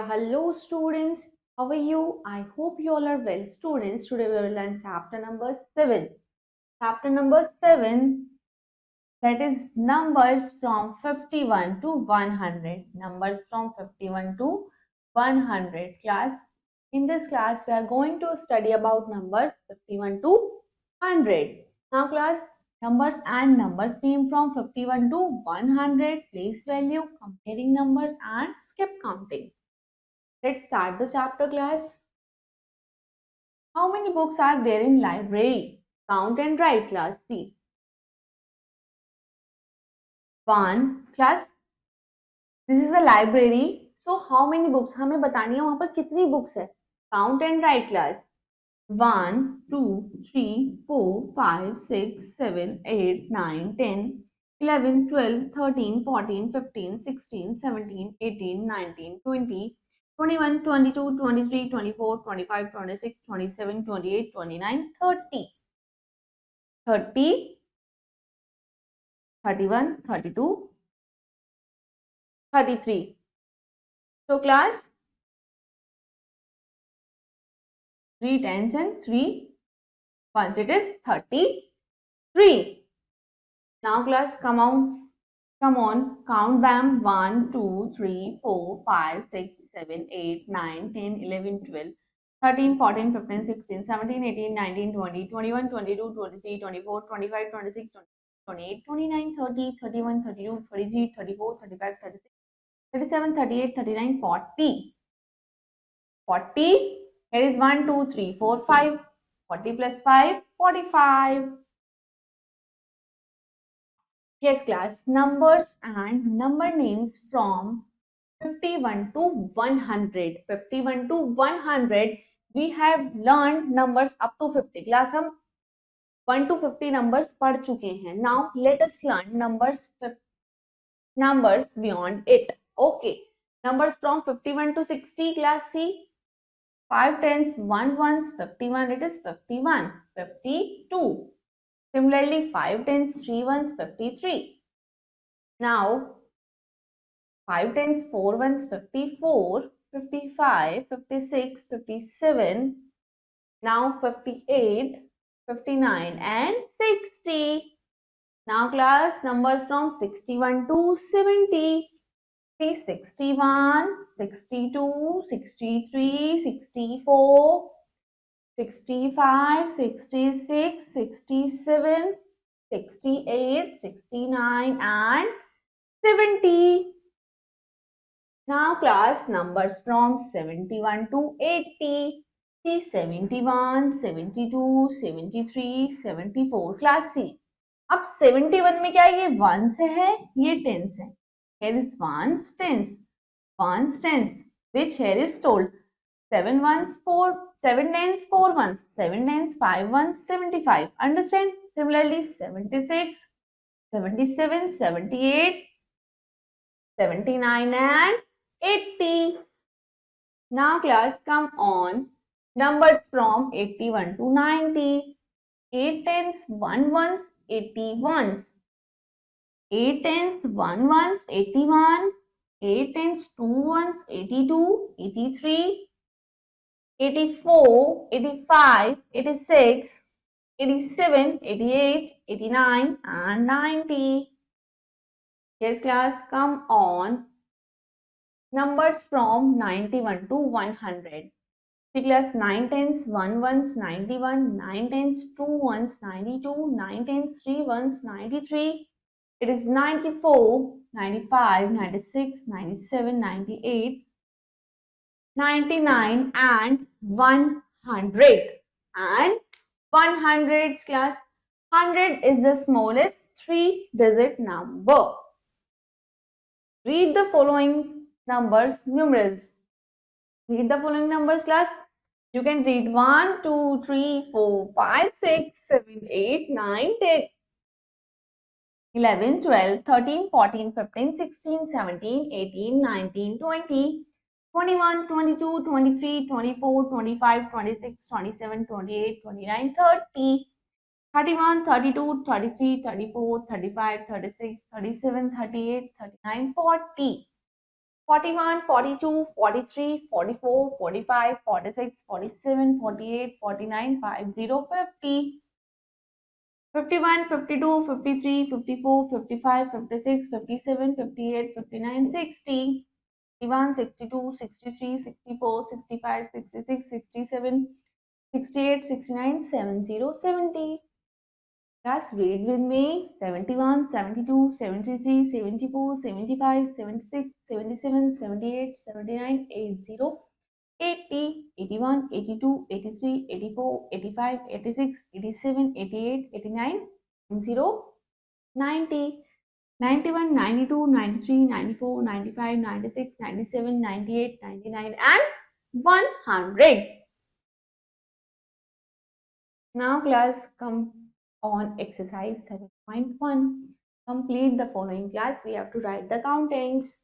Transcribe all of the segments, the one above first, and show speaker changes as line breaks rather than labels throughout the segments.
Yeah, hello students. How are you? I hope you all are well. Students, today we will learn chapter number 7. Chapter number 7, that is numbers from 51 to 100. Numbers from 51 to 100. Class, in this class we are going to study about numbers 51 to 100. Now class, numbers and numbers name from 51 to 100. Place value, comparing numbers and skip counting. Let's start the chapter, class. How many books are there in library? Count and write, class. See. 1. Class, this is a library. So how many books? हमें बतानी है वहाँ पर कितनी books है. Count and write, class. 1, 2, 3, 4, 5, 6, 7, 8, 9, 10, 11, 12, 13, 14, 15, 16, 17, 18, 19, 20, 21, 22, 23, 24, 25, 26, 27, 28, 29, 30. 30, 31, 32, 33. So class, 3 tens and 3 ones. It is 33. Now class, come on, count them. 1, 2, 3, 4, 5, 6, 7, 8, 9, 10, 11, 12, 13, 14, 15, 16, 17, 18, 19, 20, 21, 22, 23, 24, 25, 26, 28, 29, 30, 31, 32, 33, 34, 35, 36, 37, 38, 39, 40. 40. Here is 1, 2, 3, 4, 5. 40 plus 5, 45. Yes, class. Numbers and number names from 51 to 100. 51 to 100. We have learned numbers up to 50. Class, हम 1 to 50 numbers पढ़ चुके हैं. Now, let us learn numbers beyond it. Okay. Numbers from 51 to 60. Class, see. 5 tens, 1 ones, 51, it is 51, 52. Similarly, 5 tens, 3 ones, 53. Now, 5 tens, 4 ones, 54, 55, 56, 57. Now, 58, 59 and 60. Now, class, numbers from 61 to 70. See, 61, 62, 63, 64, 65, 66, 67, 68, 69 and 70. Now class, numbers from 71 to 80. See, 71, 72, 73, 74. Class C. अब 71 में क्या है? ये 1 से है, ये 10 से. Here is 1's tens. 1's tens, which here is told. 7 ones, 4, 7 tens, 4 ones, 7 tens, 5 ones, 75. Understand? Similarly, 76, 77, 78, 79 and 80. Now class, come on. Numbers from 81 to 90. 8 tens, 1 ones, 81s. 8 tens, 1 ones, 81. 8 tens, 2 ones, 82, 83. 84, 85, 86, 87, 88, 89 and 90. Yes class, come on. Numbers from 91 to 100. See class, 9 tens, 1 ones, 91, 9 tens, 2 ones, 92, 9 tens, 3 ones, 93. It is 94, 95, 96, 97, 98, 99 and 100. And 100 class, 100 is the smallest 3-digit number. Read the following numbers, numerals. Read the following numbers class. You can read 1, 2, 3, 4, 5, 6, 7, 8, 9, 10, 11, 12, 13, 14, 15, 16, 17, 18, 19, 20, 21, 22, 23, 24, 25, 26, 27, 28, 29, 30, 31, 32, 33, 34, 35, 36, 37, 38, 39, 40. 41, 42, 43, 44, 45, 46, 47, 48, 49, 50, 50. 51, 52, 53, 54, 55, 56, 57, 58, 59, 60. 61, 62, 63, 64, 65, 66, 67, 68, 69, 70, 70. Class, read with me. 71, 72, 73, 74, 75, 76, 77, 78, 79, 80, 80, 81, 82, 83, 84, 85, 86, 87, 88, 89, 0, 90, 91, 92, 93, 94, 95, 96, 97, 98, 99, and 100. Now class, come on exercise 7.1. Complete the following. Class, we have to write the countings.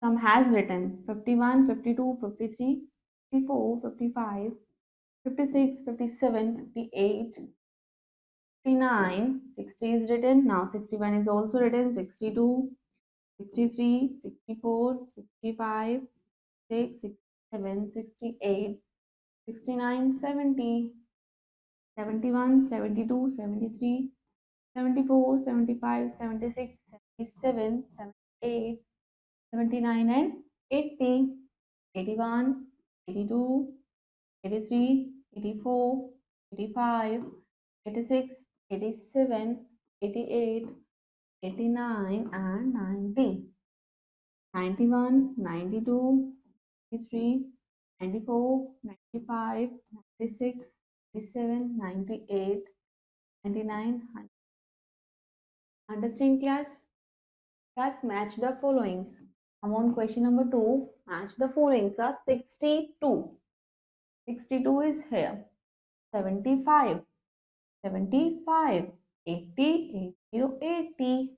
Some has written 51, 52, 53, 54, 55, 56, 57, 58, 59, 60 is written. Now 61 is also written. 62, 63, 64, 65, 6, 67, 68, 69, 70, 71, 72, 73, 74, 75, 76, 77, 78, 79, and 80, 81, 82, 83, 84, 85, 86, 87, 88, 89, and 90. 91, 92, 93, 94, 95, 96, 97, 98, 99. Understand class? Class, match the followings. Come on, question number 2. Match the following. Class, 62. 62 is here. 75. 75. 80. 80.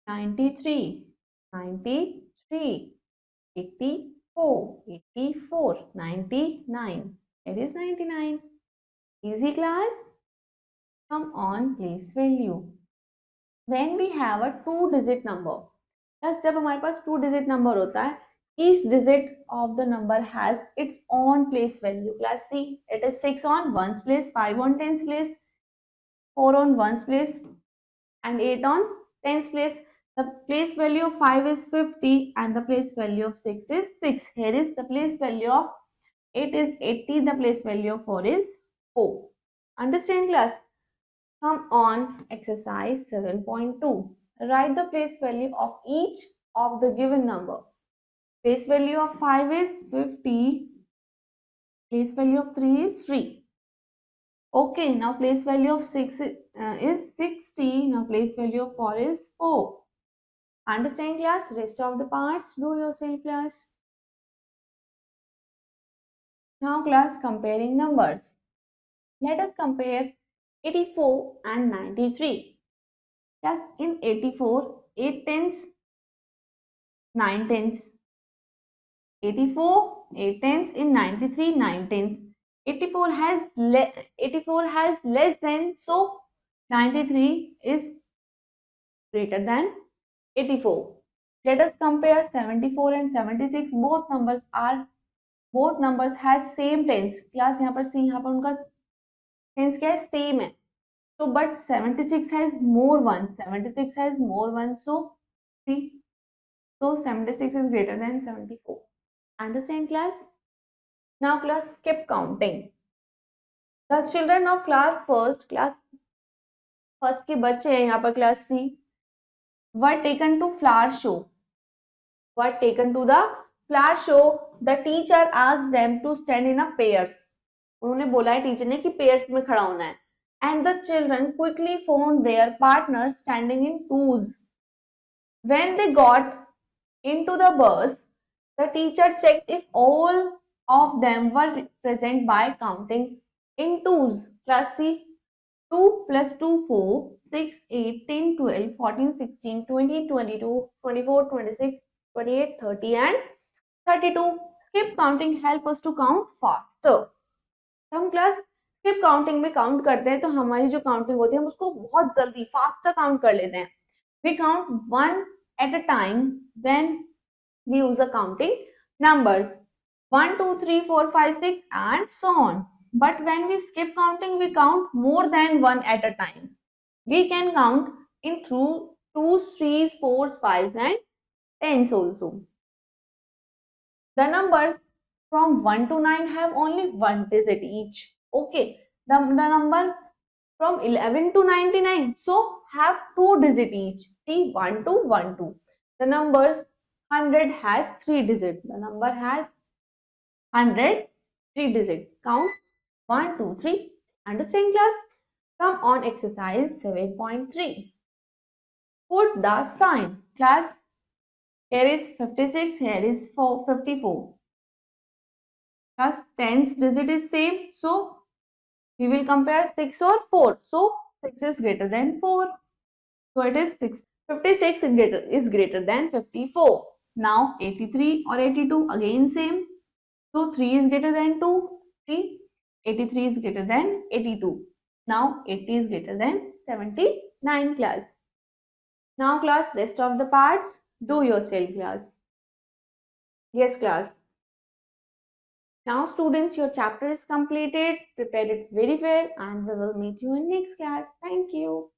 93. 93. 84, 84, 99. It is 99. Easy class? Come on, place value. When we have a two-digit number, जब हमारे पास two-digit number होता है, each digit of the number has its own place value. Class C, it is 6 on 1's place, 5 on 10's place, 4 on 1's place, and 8 on 10's place. The place value of 5 is 50 and the place value of 6 is 6. Here is the place value of 8 is 80. The place value of 4 is 4. Understand class? Come on exercise 7.2. Write the place value of each of the given number. Place value of 5 is 50. Place value of 3 is 3. Okay, now place value of 6 is 60. Now place value of 4 is 4. Understand class? Rest of the parts do yourself class. Now class, comparing numbers. Let us compare 84 and 93. Yes, in 84, 8 tens, 9 tens. 84, 8 tens. In 93, 9 tens. 84 has less than, so 93 is greater than 84. Let us compare 74 and 76. Both numbers has same tens. Class यहाँ पर C, यहाँ पर उनका tens क्या है, same है. So, but 76 has more ones. 76 has more ones. So, see. So, 76 is greater than 74. Understand class? Now, class, skip counting. The children of class first के बच्चे हैं यहाँ पर class C were taken to flower show. Were taken to the flower show. The teacher asked them to stand in a pairs. उन्होंने बोला है teacher ने कि पेयर्स में खड़ा होना है. And the children quickly found their partners standing in twos. When they got into the bus, the teacher checked if all of them were present by counting in twos. Class C, 2 plus 2, 4, 6, 8, 10, 12, 14, 16, 20, 22, 24, 26, 28, 30 and 32. Skip counting help us to count faster. हम class skip counting में count करते हैं तो हमारी जो counting होती है हम उसको बहुत जल्दी फास्टर काउंट कर लेते हैं. We count one at a time, then we use a counting numbers 1, 2, 3, 4, 5, 6 and so on. But when we skip counting, we count more than one at a time. We can count in through 2s, 3s, 4s, 5s and 10s also. The numbers from 1 to 9 have only one digit each. Okay, the number from 11 to 99 so have two digit each. See, 1 to 1 2. The numbers 100 has 3 digits. The number has 100 3 digits. Count 1 2 3. Understand, class? Come on, exercise 7.3. Put the sign. Class, here is 56, here is 54. Class, 10th digit is same, so we will compare 6 or 4. So 6 is greater than 4. So it is 56 is greater than 54. Now 83 or 82 again same. So 3 is greater than 2. See, 83 is greater than 82. Now 80 is greater than 79, class. Now class, rest of the parts do yourself, class. Yes, class. Now students, your chapter is completed. Prepare it very well and we will meet you in next class. Thank you.